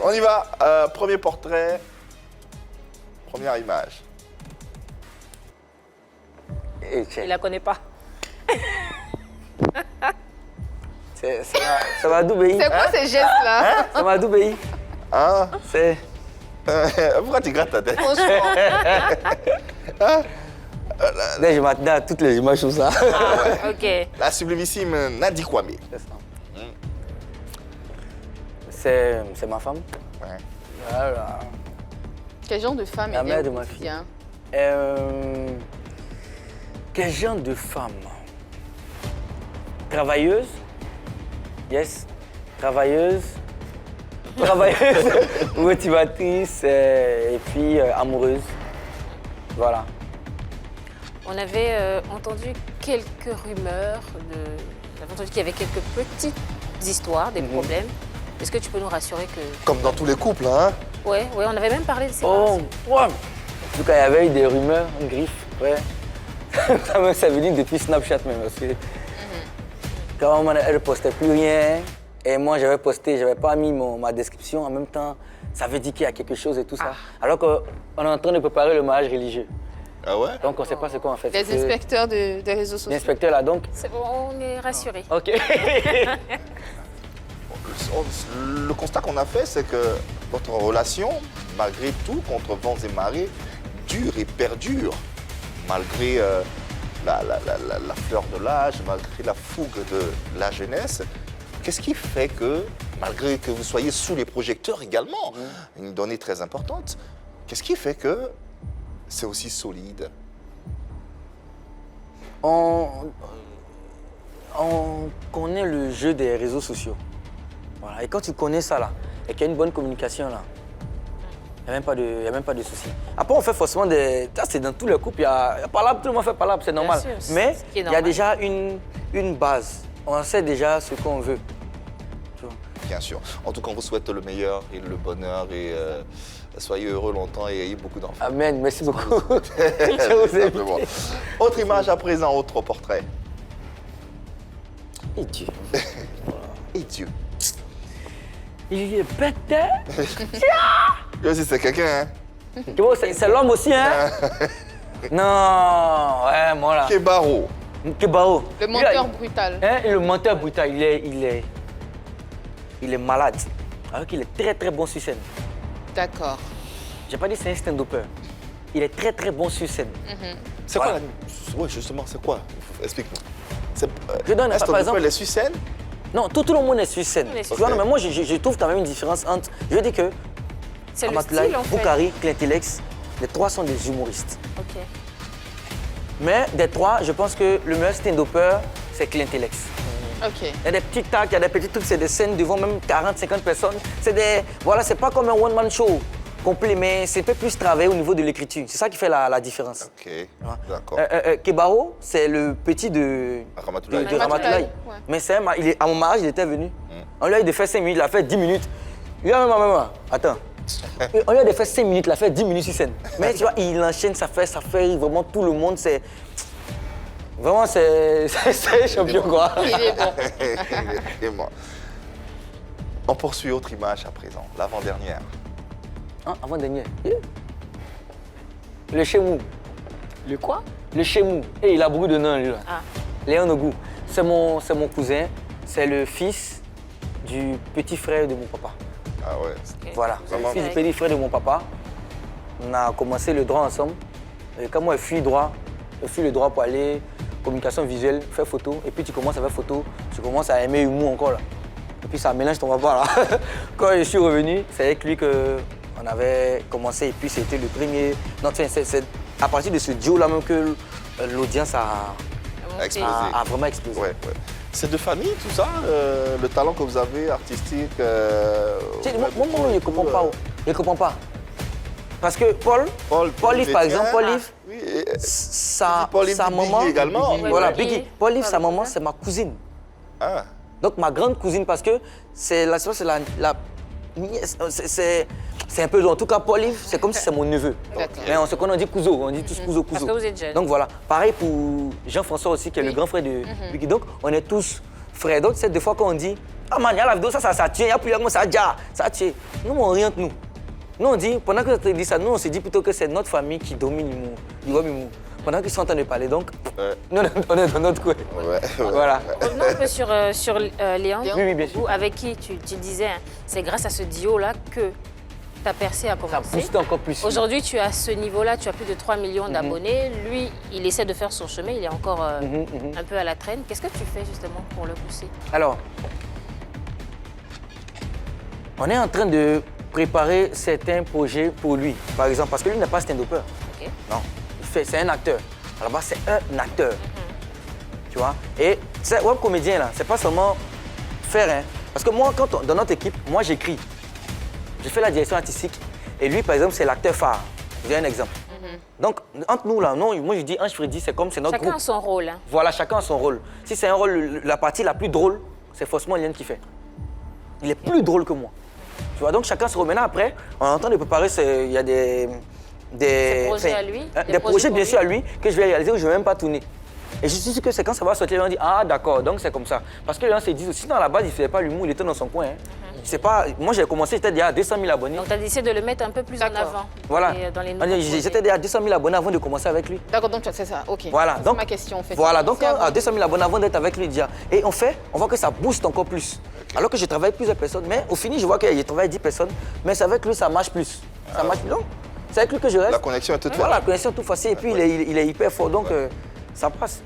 On y va. Premier portrait. Première image. Il la connaît pas. Ça va d'où, C'est quoi ces gestes-là? Ça va d'où, pays? Hein? C'est... Pourquoi tu grattes ta tête? Franchement. Dès que je m'attendais à toutes les images comme ça. Ah, ok. La sublimissime Nadi Kwame. C'est ma femme. Ouais. Voilà. Quel genre de femme La est mère elle de ma au fille. quotidien? Quel genre de femme? Travailleuse. Yes. Travailleuse. Motivatrice et puis amoureuse. Voilà. On avait entendu quelques rumeurs, on avait entendu qu'il y avait quelques petites histoires, des problèmes. Est-ce que tu peux nous rassurer que... Comme dans tous les couples, hein? Ouais, on avait même parlé de ça. Oh, ouais. En tout cas, il y avait eu des rumeurs, en griffe, ouais. Ça veut dire depuis Snapchat même, parce que quand elle ne postait plus rien, et moi j'avais posté, j'avais pas mis ma description en même temps, ça veut dire qu'il y a quelque chose et tout ça. Alors qu'on est en train de préparer le mariage religieux. Ah ouais? Donc on ne sait pas ce qu'on va faire. Les inspecteurs des réseaux sociaux. L'inspecteur là donc. C'est bon, on est rassurés. Ok. Le constat qu'on a fait, c'est que votre relation, malgré tout, contre vents et marées, dure et perdure. Malgré la fleur de l'âge, malgré la fougue de la jeunesse. Qu'est-ce qui fait que, malgré que vous soyez sous les projecteurs également, une donnée très importante, qu'est-ce qui fait que c'est aussi solide? On connaît le jeu des réseaux sociaux. Voilà. Et quand tu connais ça là, et qu'il y a une bonne communication là, il n'y a même pas de souci. Après, on fait forcément des... Ça, c'est dans tous les couples, il y a palabre, tout le monde fait palabre, c'est normal. Bien sûr, mais ce qui est il y a normal. déjà une base. On sait déjà ce qu'on veut. Tu vois. Bien sûr. En tout cas, on vous souhaite le meilleur et le bonheur et soyez heureux longtemps et ayez beaucoup d'enfants. Amen, merci beaucoup. Je vous aime. Simplement. Autre image à présent, autre portrait. Et Dieu. Et Dieu. Il est bête, hein? Lui aussi, c'est quelqu'un, hein? Tu vois, c'est l'homme aussi, hein? Non, ouais, moi là. Kebaro. Kebaro. Le menteur brutal. Hein, et le menteur brutal, il est malade. Alors qu'il est très très bon sur scène. D'accord. J'ai pas dit c'est un stand-upper. Il est très très bon sur scène. C'est Voilà. quoi Ouais, justement, c'est quoi? Explique-moi. Je donne, Est-ce par exemple- que les sur scène? Non, tout le monde est sur scène. On est sur Tu vois, scène. non, mais moi je trouve quand même une différence entre. Je veux dire que C'est le Ramatoulaye, style, en fait. Boukari, Clintilex, les trois sont des humoristes. Ok. Mais des trois, je pense que le meilleur stand-upper, c'est Clintilex. Ok. Il y a des petits tacs, il y a des petits trucs, c'est des scènes devant même 40, 50 personnes. C'est des. Voilà, c'est pas comme un one-man show complet, mais c'est un peu plus travaillé au niveau de l'écriture. C'est ça qui fait la différence. Ok, d'accord. Kebaro, c'est le petit de Ramatoulaye. de Ramatoulaye. Ouais. Mais c'est à mon mariage, il était venu. On lui a dit de faire 5 minutes, il a fait 10 minutes. Il a même, attends. On lui a dit de faire 5 minutes, il a fait 10 minutes sur scène. Mais tu vois, il enchaîne, ça fait vraiment tout le monde, c'est. Vraiment, c'est champion, quoi. Il est bon. Et moi. On poursuit autre image à présent, l'avant-dernière. Hein, avant-dernier. Le Chemou. Le quoi? Le Chemou. Et il a beaucoup de noms, lui, là. Ah. Léon Nogou. C'est mon cousin. C'est le fils du petit frère de mon papa. Ah ouais. Ok. Voilà. C'est le Vraiment. fils du petit frère de mon papa. On a commencé le droit ensemble. Et quand moi, je fuis le droit pour aller communication visuelle, faire photo. Et puis tu commences à faire photo. Tu commences à aimer l'humour encore, là. Et puis ça mélange ton papa, là. Quand je suis revenu, c'est avec lui qu'on avait commencé. Et puis c'était le premier... Non, c'est à partir de ce duo-là même que l'audience a Explosé. vraiment explosé. Ouais, ouais. C'est de famille, tout ça, le talent que vous avez artistique. Tu sais, moi, je ne comprends pas. Je ne comprends pas. Parce que Paul Yves, par exemple, Paul Yves, Oui, et- sa Paul Yves maman. Biggie également. Biggie, voilà, Biggie. Biggie. Paul Yves, sa Voilà. maman, c'est ma cousine. Ah, Donc ma grande cousine, parce que c'est la nièce, c'est un peu long. En tout cas, Paul Yves, c'est comme si c'est mon neveu. D'accord. Mais on se connaît, on dit cousin, on dit tous cousin. Parce que vous êtes jeunes. Donc voilà. Pareil pour Jean-François aussi, qui est le grand frère de Biggie. Donc on est tous frères. Donc c'est des fois quand on dit Ah man, il y a la vidéo, ça tient, il y a plus ça a tué. Nous, on rien que nous. Nous, on dit, pendant que tu dis ça, nous, on se dit plutôt que c'est notre famille qui domine l'humour, du web humour. Pendant qu'ils sont en train de parler, donc, nous, on est dans notre coin. Voilà. Revenons un peu sur Léon. Oui, bien sûr. Vous, avec qui tu disais, hein, c'est grâce à ce duo-là que ta percée a Ça commencé. booste encore plus. Aujourd'hui, tu es à ce niveau-là, tu as plus de 3 millions d'abonnés. Lui, il essaie de faire son chemin, il est encore un peu à la traîne. Qu'est-ce que tu fais justement pour le pousser? Alors, on est en train de préparer certains projets pour lui, par exemple, parce que lui n'est pas stand-upper. Ok. Non, c'est un acteur. À la base, c'est un acteur. Tu vois? Et c'est web comédien, là, c'est pas seulement faire, hein. Parce que moi, dans notre équipe, moi, j'écris. Je fais la direction artistique. Et lui, par exemple, c'est l'acteur phare. Je vous donne un exemple. Donc, entre nous, là, non, moi, je dis Ange Freddy, c'est comme c'est notre Chacun groupe. a son rôle. Hein. Voilà, chacun a son rôle. Si c'est un rôle, la partie la plus drôle, c'est forcément Liane qui fait. Il est plus drôle que moi. Tu vois, donc chacun se remet. Maintenant, après, on est en train de préparer, il y a des projets à lui, des projets, bien pour sûr, à lui, que je vais réaliser où je ne vais même pas tourner. Et je suis sûr que c'est quand ça va sortir, on dit ah d'accord, donc c'est comme ça. Parce que les gens se disent, sinon à la base, il ne faisait pas l'humour, il était dans son coin. Hein. C'est pas, moi j'ai commencé, j'étais déjà à 200 000 abonnés. Donc tu as décidé de le mettre un peu plus en D'accord. avant. Voilà. Dans les nouveaux projets. J'étais déjà à 200 000 abonnés avant de commencer avec lui. D'accord, donc c'est ça, ok. Voilà, C'est donc ma question en fait. Voilà, donc C'est avant. à 200 000 abonnés avant d'être avec lui déjà. Et on voit que ça booste encore plus. Alors que je travaille avec plusieurs personnes, mais au fini, je vois que je travaille avec 10 personnes, mais c'est avec lui, ça marche plus. Ça marche plus, non? C'est avec lui que je reste. La connexion est toute faite. Voilà, la connexion est toute facile, et puis il est hyper fort, donc ça passe.